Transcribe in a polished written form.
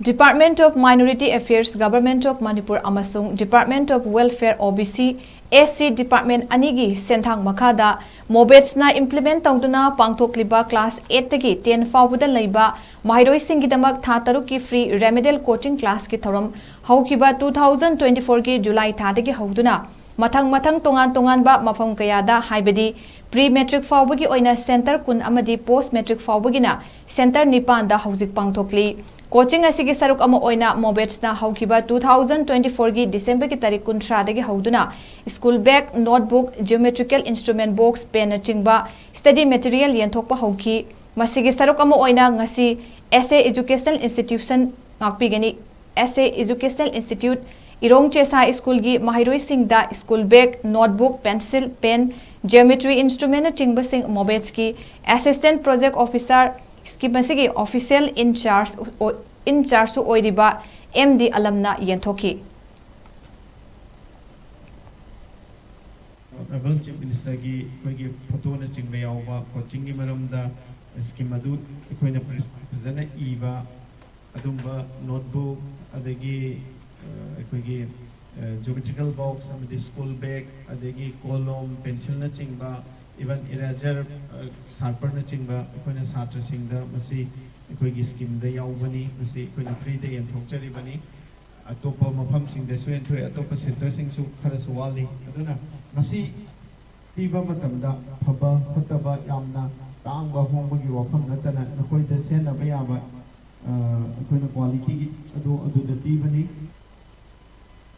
Department of Minority Affairs, Government of Manipur amasung Department of Welfare OBC SC Department anigi senthang makada mobets na implement tawduna Pangthokli class 8 tagi 10 fawbuda leiba mahiroi singidamak tha taruki free remedial coaching class ki thoram haukiba 2024 ki July thadagi hauduna mathang Tongan-Tonganba Mapham Kayada haibadi pre-metric fawbagi oina center kun amadi post-metric fawbagina center nipan da Houjik Pangthokli coaching asigi saruk ama oina mobets na haukiba 2024 gi December ki tarik 13 dagi hauduna school bag notebook geometrical instrument box pen na chingba study material yenthokpa hauki masigi saruk ama oina ngasi SA Educational Institution ngakpigani SA Educational Institute Irong Chesa School gi mahiroi singda school bag notebook pencil pen geometry instrument na chingba sing mobets ki assistant project officer Skipasigi official in charge su oiriba MD alamna yenthoki. Honorable Chief Minister ki koi photo na chingba yawba coaching ki maramda scheme adu koi na present iba adumba notebook adagi koi geometrical box amadi school bag adagi column pencil na chingba even eraser sharper na chingba koina satra singda masi koi scheme da yaubani masi koina free da yan thokchari bani atopa mapham sing da suen thoi atopa center sing su khara suwali aduna masi piba matamda phaba khataba yamna tangba hongba gi wafam natana koi da sen na ba yaba koina quality adu da tibani